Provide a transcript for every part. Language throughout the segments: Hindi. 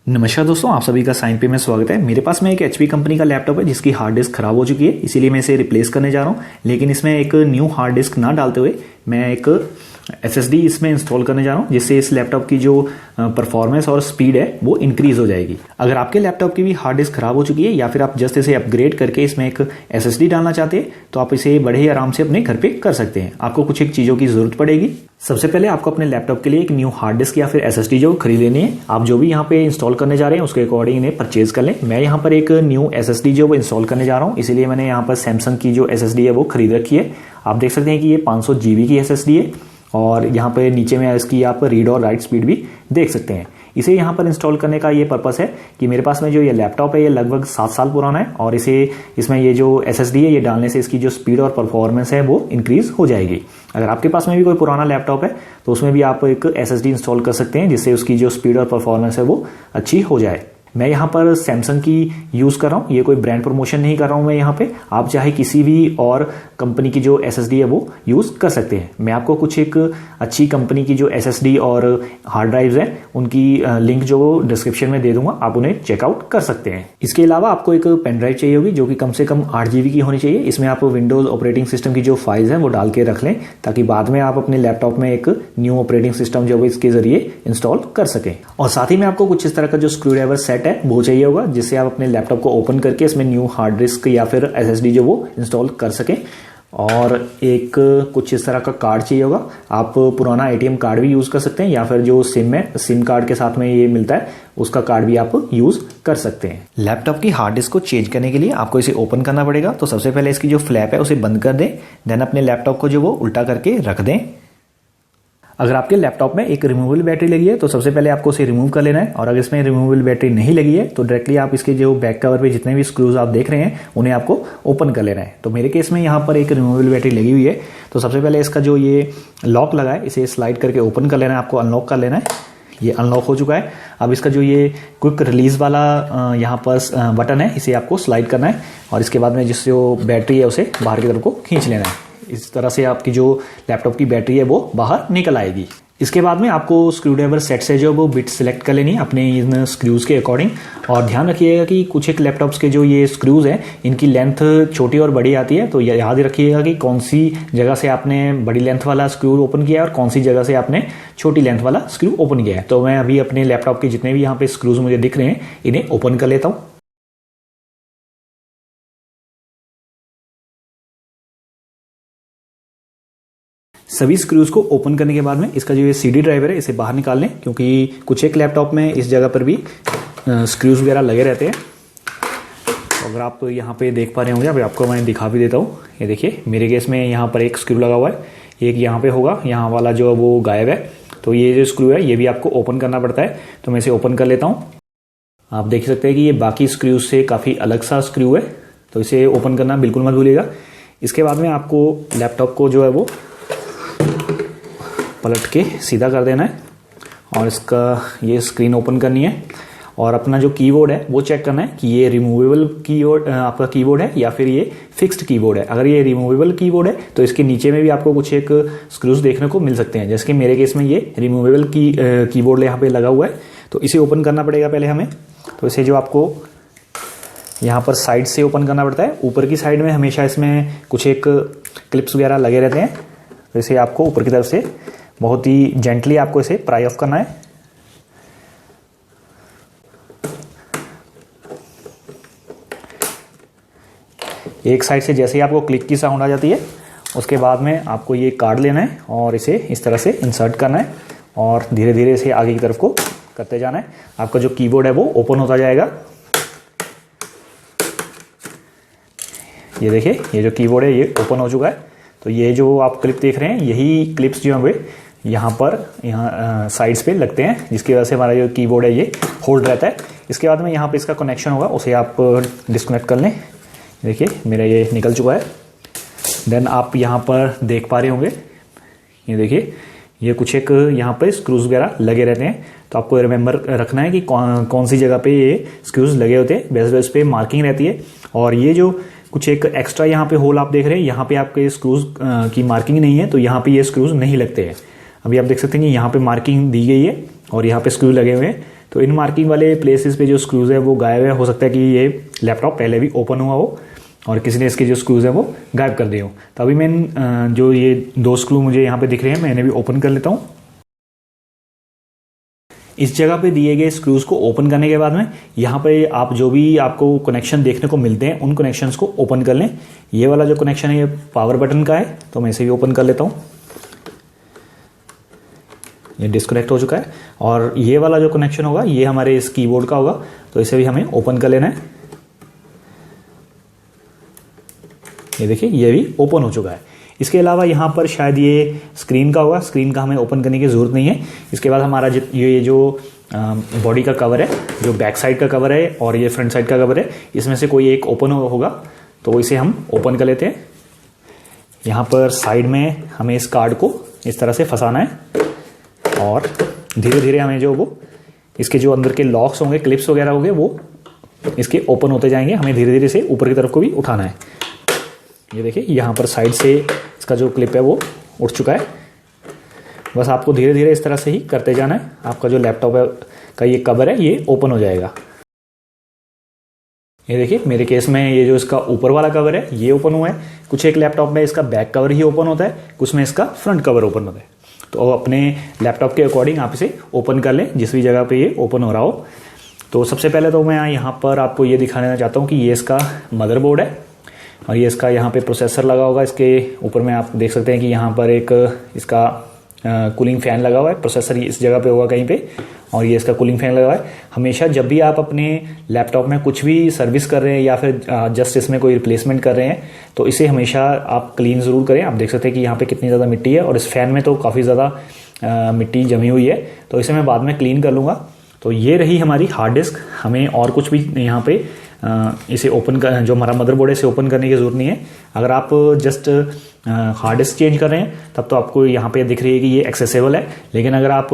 नमस्कार दोस्तों, आप सभी का साइन पे में स्वागत है। मेरे पास में एक एचपी कंपनी का लैपटॉप है जिसकी हार्ड डिस्क खराब हो चुकी है, इसीलिए मैं इसे रिप्लेस करने जा रहा हूँ। लेकिन इसमें एक न्यू हार्ड डिस्क ना डालते हुए मैं एक एसएसडी इसमें इंस्टॉल करने जा रहा हूँ, जिससे इस लैपटॉप की जो परफॉर्मेंस और स्पीड है वो इंक्रीज हो जाएगी। अगर आपके लैपटॉप की भी हार्ड डिस्क खराब हो चुकी है या फिर आप जस्ट इसे अपग्रेड करके इसमें एक एसएसडी डालना चाहते हैं तो आप इसे बड़े ही आराम से अपने घर पे कर सकते हैं। आपको कुछ एक चीज़ों की जरूरत पड़ेगी। सबसे पहले आपको अपने लैपटॉप के लिए एक न्यू हार्ड डिस्क या फिर एसएसडी जो खरीद लेनी है। आप जो भी यहाँ पे इंस्टॉल करने जा रहे हैं उसके अकॉर्डिंग इन्हें परचेज कर लें। मैं यहाँ पर एक न्यू एसएसडी जो वो इंस्टॉल करने जा रहा हूँ, इसीलिए मैंने यहाँ पर सैमसंग की जो एसएसडी है वो खरीद रखी है। आप देख सकते हैं कि ये 500 GB की एसएसडी है और यहाँ पे नीचे में इसकी आप रीड और राइट स्पीड भी देख सकते हैं। इसे यहाँ पर इंस्टॉल करने का ये पर्पस है कि मेरे पास में जो ये लैपटॉप है ये लगभग 7 साल पुराना है और इसमें ये जो एसएसडी है ये डालने से इसकी जो स्पीड और परफॉर्मेंस है वो इंक्रीज हो जाएगी। अगर आपके पास में भी कोई पुराना लैपटॉप है तो उसमें भी आप एक एसएसडी इंस्टॉल कर सकते हैं, जिससे उसकी जो स्पीड और परफॉर्मेंस है वो अच्छी हो जाए। मैं यहाँ पर सैमसंग की यूज़ कर रहा हूँ, ये कोई ब्रांड प्रमोशन नहीं कर रहा हूँ मैं यहाँ पे। आप चाहे किसी भी और कंपनी की जो एसएसडी है वो यूज़ कर सकते हैं। मैं आपको कुछ एक अच्छी कंपनी की जो एसएसडी और हार्ड ड्राइव्स हैं उनकी लिंक जो डिस्क्रिप्शन में दे दूंगा, आप उन्हें चेकआउट कर सकते हैं। इसके अलावा आपको एक पेन ड्राइव चाहिए होगी जो कि कम से कम 8 GB की होनी चाहिए। इसमें आप विंडोज़ ऑपरेटिंग सिस्टम की जो फाइल्स हैं वो डाल के रख लें, ताकि बाद में आप अपने लैपटॉप में एक न्यू ऑपरेटिंग सिस्टम जो है इसके जरिए इंस्टॉल कर सकें। और साथ ही में आपको कुछ इस तरह का जो स्क्रू ड्राइवर सेट है वो चाहिए होगा, जिससे आप अपने लैपटॉप को ओपन करके इसमें न्यू हार्ड डिस्क या फिर एसएसडी जो वो इंस्टॉल कर सकें। और एक कुछ इस तरह का कार्ड चाहिए होगा। आप पुराना एटीएम कार्ड भी यूज़ कर सकते हैं या फिर जो सिम है, सिम कार्ड के साथ में ये मिलता है उसका कार्ड भी आप यूज़ कर सकते हैं। लैपटॉप की हार्ड डिस्क को चेंज करने के लिए आपको इसे ओपन करना पड़ेगा। तो सबसे पहले इसकी जो फ्लैप है उसे बंद कर दें, देन अपने लैपटॉप को जो वो उल्टा करके रख दें। अगर आपके लैपटॉप में एक रिमूवेबल बैटरी लगी है तो सबसे पहले आपको उसे रिमूव कर लेना है। और अगर इसमें रिमूवेबल बैटरी नहीं लगी है तो डायरेक्टली आप इसके जो बैक कवर पे जितने भी स्क्रूज आप देख रहे हैं उन्हें आपको ओपन कर लेना है। तो मेरे केस में यहाँ पर एक रिमूवेबल बैटरी लगी हुई है, तो सबसे पहले इसका जो ये लॉक लगा है इसे स्लाइड करके ओपन कर लेना है, आपको अनलॉक कर लेना है। ये अनलॉक हो चुका है। अब इसका जो ये क्विक रिलीज वाला यहाँ पर बटन है इसे आपको स्लाइड करना है और इसके बाद में जिससे वो बैटरी है उसे बाहर की तरफ को खींच लेना है। इस तरह से आपकी जो लैपटॉप की बैटरी है वो बाहर निकल आएगी। इसके बाद में आपको स्क्रू ड्राइवर सेट से जो वो बिट सिलेक्ट कर लेनी है अपने इन स्क्रूज के अकॉर्डिंग। और ध्यान रखिएगा कि कुछ एक लैपटॉप्स के जो ये स्क्रूज हैं इनकी लेंथ छोटी और बड़ी आती है, तो याद रखिएगा कि कौन सी जगह से आपने बड़ी लेंथ वाला स्क्रू ओपन किया है और कौन सी जगह से आपने छोटी लेंथ वाला स्क्रू ओपन किया है। तो मैं अभी अपने लैपटॉप के जितने भी यहाँ पे स्क्रूज मुझे दिख रहे हैं इन्हें ओपन कर लेता हूँ। सभी स्क्रूज को ओपन करने के बाद में इसका जो ये सीडी ड्राइवर है इसे बाहर निकाल लें, क्योंकि कुछ एक लैपटॉप में इस जगह पर भी स्क्रूज वगैरह लगे रहते हैं। तो अगर आप यहाँ पे देख पा रहे होंगे, अभी आपको मैं दिखा भी देता हूँ। ये देखिए मेरे केस में यहाँ पर एक स्क्रू लगा हुआ है, एक यहाँ पे होगा, यहाँ वाला जो वो गायब है। तो ये जो स्क्रू है ये भी आपको ओपन करना पड़ता है, तो मैं इसे ओपन कर लेता हूँ। आप देख सकते हैं कि ये बाकी स्क्रूज से काफ़ी अलग सा स्क्रू है, तो इसे ओपन करना बिल्कुल मत भूलिएगा। इसके बाद में आपको लैपटॉप को जो है वो पलट के सीधा कर देना है और इसका ये स्क्रीन ओपन करनी है और अपना जो कीबोर्ड है वो चेक करना है कि ये रिमूवेबल कीबोर्ड आपका कीबोर्ड है या फिर ये फिक्स्ड कीबोर्ड है। अगर ये रिमूवेबल कीबोर्ड है तो इसके नीचे में भी आपको कुछ एक स्क्रूज देखने को मिल सकते हैं, जैसे कि मेरे केस में ये रिमूवेबल कीबोर्ड यहाँ पे लगा हुआ है। तो इसे ओपन करना पड़ेगा पहले हमें। तो इसे जो आपको यहाँ पर साइड से ओपन करना पड़ता है। ऊपर की साइड में हमेशा इसमें कुछ एक क्लिप्स वगैरह लगे रहते हैं, तो इसे आपको ऊपर की तरफ से बहुत ही जेंटली आपको इसे प्राई ऑफ करना है। एक साइड से जैसे ही आपको क्लिक की साउंड आ जाती है उसके बाद में आपको ये कार्ड लेना है और इसे इस तरह से इंसर्ट करना है और धीरे धीरे इसे आगे की तरफ को करते जाना है। आपका जो कीबोर्ड है वो ओपन होता जाएगा। ये देखिए ये जो कीबोर्ड है ये ओपन हो चुका है। तो ये जो आप क्लिप देख रहे हैं यही क्लिप्स जो हैं यहाँ साइड्स पे लगते हैं, जिसकी वजह से हमारा जो कीबोर्ड है ये होल्ड रहता है। इसके बाद में यहाँ पे इसका कनेक्शन होगा, उसे आप डिस्कनेक्ट कर लें। देखिए मेरा ये निकल चुका है। देन आप यहाँ पर देख पा रहे होंगे, ये देखिए ये कुछ एक यहाँ पे स्क्रूज वगैरह लगे रहते हैं। तो आपको रिमेंबर रखना है कि कौन सी जगह पे ये स्क्रूज लगे होते हैं। बेस पे मार्किंग रहती है। और ये जो कुछ एक एक्स्ट्रा यहाँ पे होल आप देख रहे हैं, यहाँ पे आपके स्क्रूज की मार्किंग नहीं है, तो यहाँ पे ये स्क्रूज नहीं लगते हैं। अभी आप देख सकते हैं कि यहाँ पे मार्किंग दी गई है और यहाँ पे स्क्रू लगे हुए हैं। तो इन मार्किंग वाले प्लेसेस पे जो स्क्रूज है वो गायब है। हो सकता है कि ये लैपटॉप पहले भी ओपन हुआ हो और किसी ने इसके जो स्क्रूज है वो गायब कर दिए हो। तो अभी मैं जो ये 2 स्क्रू मुझे यहाँ पे दिख रहे हैं, मैं इन्हें भी ओपन कर लेता हूँ। इस जगह पे दिए गए स्क्रूज को ओपन करने के बाद में यहाँ पे आप जो भी आपको कनेक्शन देखने को मिलते हैं उन कनेक्शंस को ओपन कर लें। ये वाला जो कनेक्शन है ये पावर बटन का है, तो मैं इसे भी ओपन कर लेता हूँ। ये डिस्कनेक्ट हो चुका है। और ये वाला जो कनेक्शन होगा ये हमारे इस कीबोर्ड का होगा, तो इसे भी हमें ओपन कर लेना है। ये देखिए ये भी ओपन हो चुका है। इसके अलावा यहाँ पर शायद ये स्क्रीन का होगा, स्क्रीन का हमें ओपन करने की ज़रूरत नहीं है। इसके बाद हमारा ये जो बॉडी का कवर है, जो बैक साइड का कवर है और ये फ्रंट साइड का कवर है, इसमें से कोई एक ओपन होगा, तो इसे हम ओपन कर लेते हैं। यहाँ पर साइड में हमें इस कार्ड को इस तरह से फंसाना है और धीरे धीरे हमें जो वो इसके जो अंदर के लॉक्स होंगे, क्लिप्स वगैरह होंगे, वो इसके ओपन होते जाएंगे। हमें धीरे धीरे से ऊपर की तरफ को भी उठाना है। ये देखिए यहाँ पर साइड से इसका जो क्लिप है वो उठ चुका है। बस आपको धीरे धीरे इस तरह से ही करते जाना है। आपका जो लैपटॉप है का ये कवर है ये ओपन हो जाएगा। ये देखिए मेरे केस में ये जो इसका ऊपर वाला कवर है ये ओपन हुआ है। कुछ एक लैपटॉप में इसका बैक कवर ही ओपन होता है, कुछ में इसका फ्रंट कवर ओपन होता है। तो अपने लैपटॉप के अकॉर्डिंग आप इसे ओपन कर लें जिस भी जगह पे ये ओपन हो रहा हो। तो सबसे पहले तो मैं यहाँ पर आपको ये दिखाना चाहता हूँ कि ये इसका मदरबोर्ड है और ये इसका यहाँ पे प्रोसेसर लगा होगा। इसके ऊपर में आप देख सकते हैं कि यहाँ पर एक इसका कूलिंग फैन लगा हुआ है। प्रोसेसर इस जगह पे होगा कहीं पे और ये इसका कूलिंग फैन लगा हुआ है। हमेशा जब भी आप अपने लैपटॉप में कुछ भी सर्विस कर रहे हैं या फिर जस्ट इसमें कोई रिप्लेसमेंट कर रहे हैं तो इसे हमेशा आप क्लीन ज़रूर करें। आप देख सकते हैं कि यहाँ पे कितनी ज़्यादा मिट्टी है और इस फैन में तो काफ़ी ज़्यादा मिट्टी जमी हुई है, तो इसे मैं बाद में क्लीन कर लूँगा। तो ये रही हमारी हार्ड डिस्क। हमें और कुछ भी यहाँ पे इसे ओपन कर, जो हमारा मदरबोर्ड है इसे ओपन करने की ज़रूरत नहीं है। अगर आप जस्ट हार्ड डिस्क चेंज कर रहे हैं तब तो आपको यहाँ पे दिख रही है कि ये एक्सेसिबल है। लेकिन अगर आप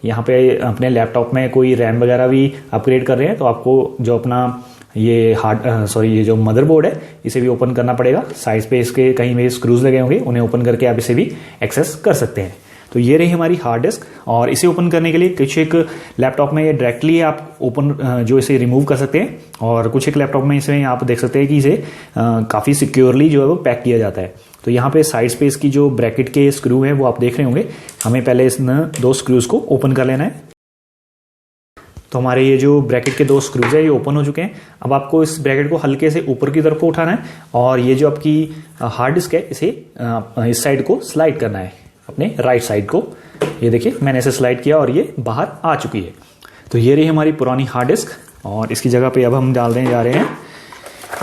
यहाँ पे अपने लैपटॉप में कोई रैम वगैरह भी अपग्रेड कर रहे हैं तो आपको जो अपना ये ये जो मदरबोर्ड है इसे भी ओपन करना पड़ेगा। साइड पे इसके कहीं भी स्क्रूज लगे होंगे, उन्हें ओपन करके आप इसे भी एक्सेस कर सकते हैं। तो ये रही हमारी हार्ड डिस्क। और इसे ओपन करने के लिए कुछ एक लैपटॉप में ये डायरेक्टली आप ओपन जो इसे रिमूव कर सकते हैं और कुछ एक लैपटॉप में इसमें आप देख सकते हैं कि इसे काफ़ी सिक्योरली जो है वो पैक किया जाता है। तो यहाँ पे साइड्स पे इसकी जो ब्रैकेट के स्क्रू हैं वो आप देख रहे होंगे। हमें पहले इन 2 स्क्रूज को ओपन कर लेना है। तो हमारे ये जो ब्रैकेट के 2 स्क्रूज है ये ओपन हो चुके हैं। अब आपको इस ब्रैकेट को हल्के से ऊपर की तरफ को उठाना है और ये जो आपकी हार्ड डिस्क है इसे इस साइड को स्लाइड करना है, अपने राइट साइड को। ये देखिए मैंने इसे स्लाइड किया और ये बाहर आ चुकी है। तो ये रही हमारी पुरानी हार्ड डिस्क और इसकी जगह पे अब हम डालने जा रहे हैं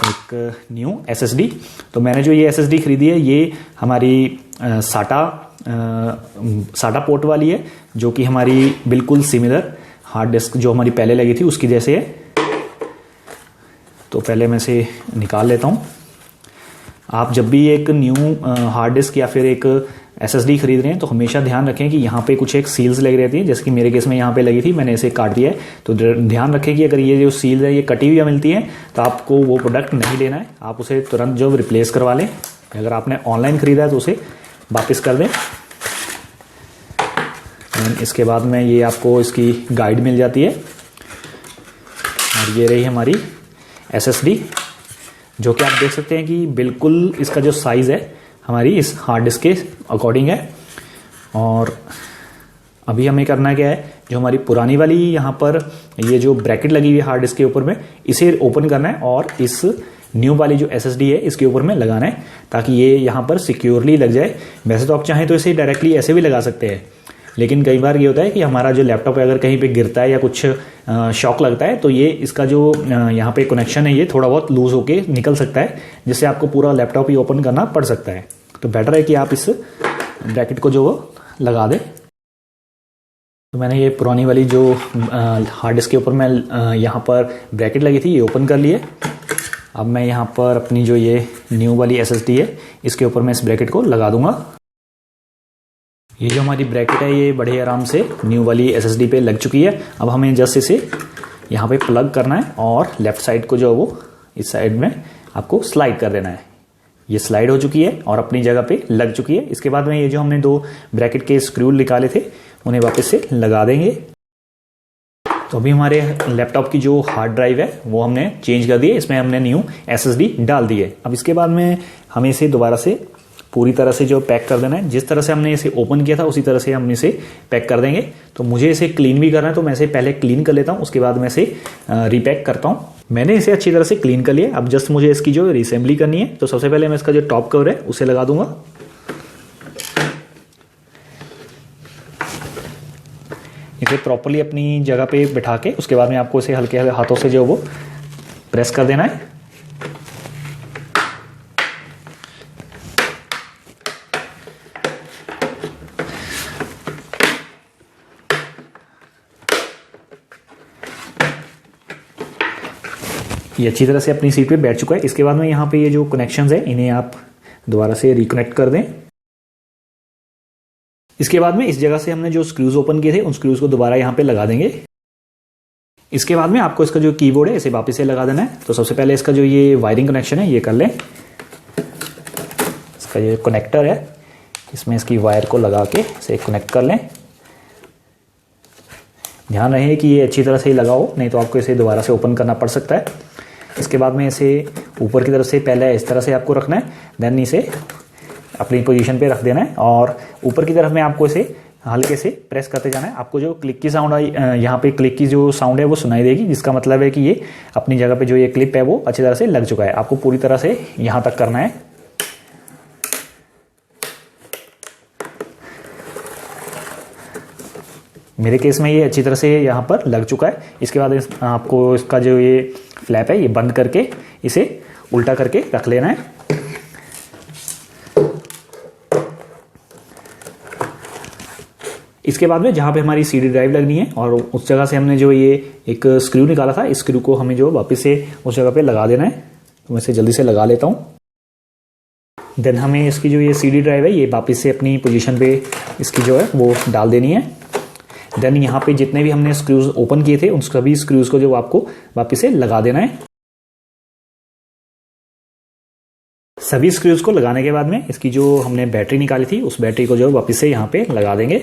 एक न्यू SSD। तो मैंने जो ये SSD खरीदी है ये हमारी साटा पोर्ट वाली है, जो कि हमारी बिल्कुल सिमिलर हार्ड डिस्क जो हमारी पहले लगी थी उसकी जैसे है। तो पहले मैं इसे निकाल लेता हूँ। आप जब भी एक न्यू हार्ड डिस्क या फिर एक SSD खरीद रहे हैं तो हमेशा ध्यान रखें कि यहाँ पे कुछ एक सील्स लगी रहती है, जैसे कि मेरे केस में यहाँ पे लगी थी, मैंने इसे काट दिया है। तो ध्यान रखें कि अगर ये जो सील्स है ये कटी हुई मिलती है तो आपको वो प्रोडक्ट नहीं लेना है, आप उसे तुरंत जो रिप्लेस करवा लें। अगर आपने ऑनलाइन खरीदा है तो उसे वापस कर दें। इसके बाद में ये आपको इसकी गाइड मिल जाती है। और ये रही हमारी SSD, जो कि आप देख सकते हैं कि बिल्कुल इसका जो साइज़ है हमारी इस हार्ड डिस्क के अकॉर्डिंग है। और अभी हमें करना क्या है, जो हमारी पुरानी वाली यहाँ पर ये जो ब्रैकेट लगी हुई है हार्ड डिस्क के ऊपर में, इसे ओपन करना है और इस न्यू वाली जो SSD है इसके ऊपर में लगाना है ताकि ये यहाँ पर सिक्योरली लग जाए। वैसे तो आप चाहें तो इसे डायरेक्टली ऐसे भी लगा सकते हैं, लेकिन कई बार ये होता है कि हमारा जो लैपटॉप है अगर कहीं पे गिरता है या कुछ शॉक लगता है तो ये इसका जो यहाँ पे कनेक्शन है ये थोड़ा बहुत लूज होके निकल सकता है, जिससे आपको पूरा लैपटॉप ही ओपन करना पड़ सकता है। तो बेटर है कि आप इस ब्रैकेट को जो लगा दें। तो मैंने ये पुरानी वाली जो हार्ड डिस्क के ऊपर मैं यहाँ पर ब्रैकेट लगी थी ये ओपन कर लिए। अब मैं यहाँ पर अपनी जो ये न्यू वाली SSD है इसके ऊपर मैं इस ब्रैकेट को लगा दूंगा। ये जो हमारी ब्रैकेट है ये बड़े आराम से न्यू वाली SSD पे लग चुकी है। अब हमें जस्ट इसे यहाँ पे प्लग करना है और लेफ्ट साइड को जो वो इस साइड में आपको स्लाइड कर देना है। ये स्लाइड हो चुकी है और अपनी जगह पे लग चुकी है। इसके बाद में ये जो हमने 2 ब्रैकेट के स्क्रू निकाले थे उन्हें वापस से लगा देंगे। तो अभी हमारे लैपटॉप की जो हार्ड ड्राइव है वो हमने चेंज कर दी है, इसमें हमने न्यू एसएसडी डाल दी है। अब इसके बाद में हमें इसे दोबारा से पूरी तरह से जो पैक कर देना है, जिस तरह से हमने इसे ओपन किया था उसी तरह से हम इसे पैक कर देंगे। तो मुझे इसे क्लीन भी करना है, तो मैं इसे पहले क्लीन कर लेता हूँ, उसके बाद मैं इसे रीपैक करता हूँ। मैंने इसे अच्छी तरह से क्लीन कर लिया। अब जस्ट मुझे इसकी जो रिसेंबली करनी है, तो सबसे पहले मैं इसका जो टॉप कवर है उसे लगा दूंगा। इसे प्रॉपर्ली अपनी जगह पे बिठा के उसके बाद में आपको इसे हल्के हल्के हाथों से जो वो प्रेस कर देना है। ये अच्छी तरह से अपनी सीट पे बैठ चुका है। इसके बाद में यहाँ पे ये जो कनेक्शंस है इन्हें आप दोबारा से रिकनेक्ट कर दें। इसके बाद में इस जगह से हमने जो स्क्रूज ओपन किए थे उन स्क्रूज को दोबारा यहाँ पे लगा देंगे। इसके बाद में आपको इसका जो कीबोर्ड है इसे वापस से लगा देना है। तो सबसे पहले इसका जो ये वायरिंग कनेक्शन है ये कर लें। इसका ये कनेक्टर है, इसमें इसकी वायर को लगा के इसे कनेक्ट कर लें। ध्यान रहे कि ये अच्छी तरह से ही लगा हो, नहीं तो आपको इसे दोबारा से ओपन करना पड़ सकता है। इसके बाद में इसे ऊपर की तरफ से पहले इस तरह से आपको रखना है, देन इसे अपनी पोजीशन पे रख देना है और ऊपर की तरफ में आपको इसे हल्के से प्रेस करते जाना है। आपको जो क्लिक की साउंड आई, यहाँ पे क्लिक की जो साउंड है वो सुनाई देगी, जिसका मतलब है कि ये अपनी जगह पे जो ये क्लिप है वो अच्छी तरह से लग चुका है। आपको पूरी तरह से यहाँ तक करना है। मेरे केस में ये अच्छी तरह से यहाँ पर लग चुका है। इसके बाद आपको इसका जो ये फ्लैप है ये बंद करके इसे उल्टा करके रख लेना है। इसके बाद में जहाँ पे हमारी सीडी ड्राइव लगनी है और उस जगह से हमने जो ये एक स्क्रू निकाला था, इस स्क्रू को हमें जो वापस से उस जगह पे लगा देना है। तो मैं इसे जल्दी से लगा लेता हूँ। देन हमें इसकी जो ये सीडी ड्राइव है ये वापस से अपनी पोजीशन पे इसकी जो है वो डाल देनी है। देन यहाँ पे जितने भी हमने स्क्रूज ओपन किए थे उन सभी स्क्रूज को जो आपको वापस से लगा देना है। सभी स्क्रूज को लगाने के बाद में इसकी जो हमने बैटरी निकाली थी उस बैटरी को जो वापस से यहाँ पे लगा देंगे।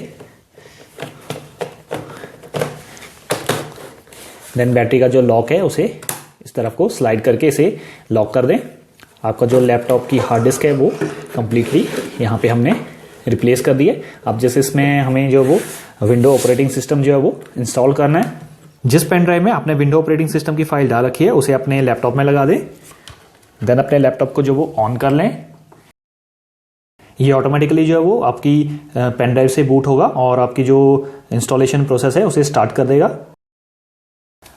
देन बैटरी का जो लॉक है उसे इस तरफ को स्लाइड करके इसे लॉक कर दें। आपका जो लैपटॉप की हार्ड डिस्क है वो कंप्लीटली यहाँ पे हमने रिप्लेस कर दी है। अब जैसे इसमें हमें जो वो विंडो ऑपरेटिंग सिस्टम जो है वो इंस्टॉल करना है। जिस पेन ड्राइव में आपने विंडो ऑपरेटिंग सिस्टम की फाइल डाल रखी है उसे अपने लैपटॉप में लगा दें। देन अपने लैपटॉप को जो वो ऑन कर लें। ये ऑटोमेटिकली जो है वो आपकी पेन ड्राइव से बूट होगा और आपकी जो इंस्टॉलेशन प्रोसेस है उसे स्टार्ट कर देगा।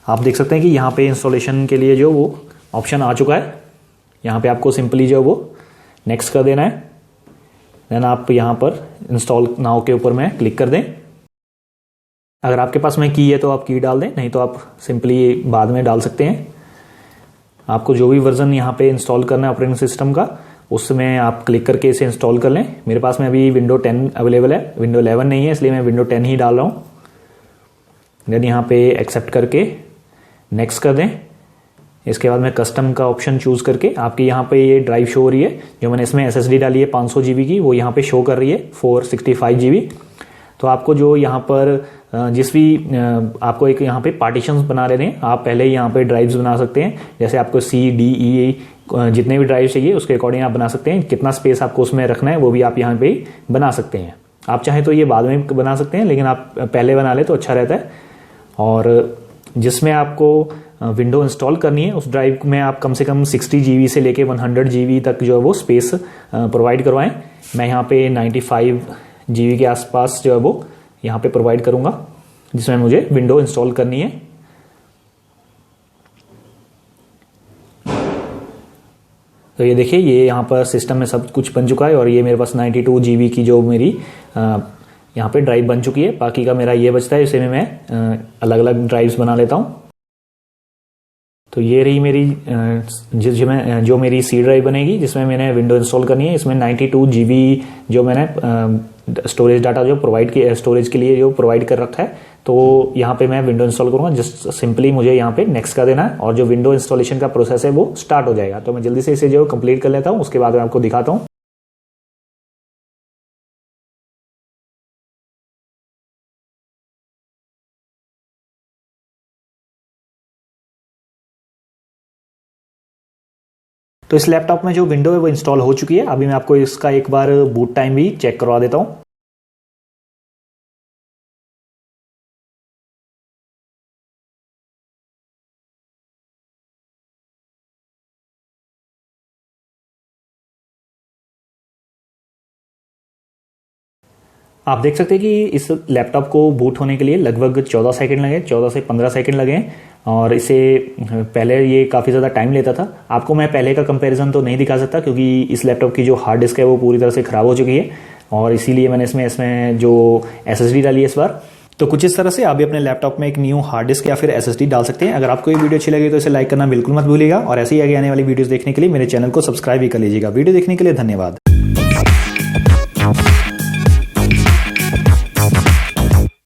आप देख सकते हैं कि यहाँ पे इंस्टॉलेशन के लिए जो वो ऑप्शन आ चुका है। यहाँ पे आपको सिंपली जो वो नेक्स्ट कर देना है। देन आप यहाँ पर इंस्टॉल नाउ के ऊपर में क्लिक कर दें। अगर आपके पास में की है तो आप की डाल दें, नहीं तो आप सिंपली बाद में डाल सकते हैं। आपको जो भी वर्जन यहाँ पे इंस्टॉल करना है ऑपरेटिंग सिस्टम का उसमें आप क्लिक करके इसे इंस्टॉल कर लें। मेरे पास में अभी विंडो 10 अवेलेबल है, विंडो 11 नहीं है, इसलिए मैं विंडो 10 ही डाल रहा हूँ। देन यहाँ पे एक्सेप्ट करके नेक्स्ट कर दें। इसके बाद में कस्टम का ऑप्शन चूज करके आपके यहाँ पे ये ड्राइव शो हो रही है। जो मैंने इसमें एसएसडी डाली है 500 GB की, वो यहाँ पे शो कर रही है 465 GB। तो आपको जो यहाँ पर जिस भी आपको एक यहाँ पे पार्टीशंस बना रहे हैं, आप पहले ही यहाँ पे ड्राइव्स बना सकते हैं। जैसे आपको C, D, E जितने भी ड्राइव चाहिए उसके अकॉर्डिंग आप बना सकते हैं। कितना स्पेस आपको उसमें रखना है वो भी आप यहाँ पे बना सकते हैं। आप चाहें तो ये बाद में बना सकते हैं, लेकिन आप पहले बना ले तो अच्छा रहता है। और जिसमें आपको विंडो इंस्टॉल करनी है उस ड्राइव में आप कम से कम 60 GB से लेके 100 GB तक जो है वो स्पेस प्रोवाइड करवाएं। मैं यहाँ पे 95 GB के आसपास जो है वो यहाँ पे प्रोवाइड करूँगा, जिसमें मुझे विंडो इंस्टॉल करनी है। तो ये देखिए ये यहाँ पर सिस्टम में सब कुछ बन चुका है और ये मेरे पास 92 GB की जो मेरी यहाँ पे ड्राइव बन चुकी है। बाकी का मेरा ये बचता है, इसे में मैं अलग अलग ड्राइव्स बना लेता हूँ। तो ये रही मेरी जो मेरी सी ड्राइव बनेगी जिसमें मैंने विंडो इंस्टॉल करनी है। इसमें 92 GB जो मैंने स्टोरेज डाटा जो प्रोवाइड किया स्टोरेज के लिए जो प्रोवाइड कर रखा है, तो यहाँ पे मैं विंडो इंस्टॉल करूँगा। जस्ट सिंपली मुझे यहाँ पे नेक्स्ट कर देना है और जो विंडो इंस्टॉलेशन का प्रोसेस है वो स्टार्ट हो जाएगा। तो मैं जल्दी से इसे जो कंप्लीट कर लेता हूँ, उसके बाद मैं आपको दिखाता हूँ। तो इस लैपटॉप में जो विंडो है वो इंस्टॉल हो चुकी है। अभी मैं आपको इसका एक बार बूट टाइम भी चेक करवा देता हूँ। आप देख सकते हैं कि इस लैपटॉप को बूट होने के लिए लगभग 14 सेकंड लगे, 14 से 15 सेकंड लगे हैं। और इसे पहले ये काफ़ी ज़्यादा टाइम लेता था। आपको मैं पहले का कंपैरिजन तो नहीं दिखा सकता क्योंकि इस लैपटॉप की जो हार्ड डिस्क है वो पूरी तरह से ख़राब हो चुकी है, और इसीलिए मैंने इसमें जो SSD डाली है इस बार। तो कुछ इस तरह से आप भी अपने लैपटॉप में एक न्यू हार्ड डिस्क या फिर SSD डाल सकते हैं। अगर आपको ये वीडियो अच्छी लगी तो इसे लाइक करना बिल्कुल मत भूलिएगा, और ऐसे ही आगे आने वाली वीडियोस देखने के लिए मेरे चैनल को सब्सक्राइब भी कर लीजिएगा। वीडियो देखने के लिए धन्यवाद।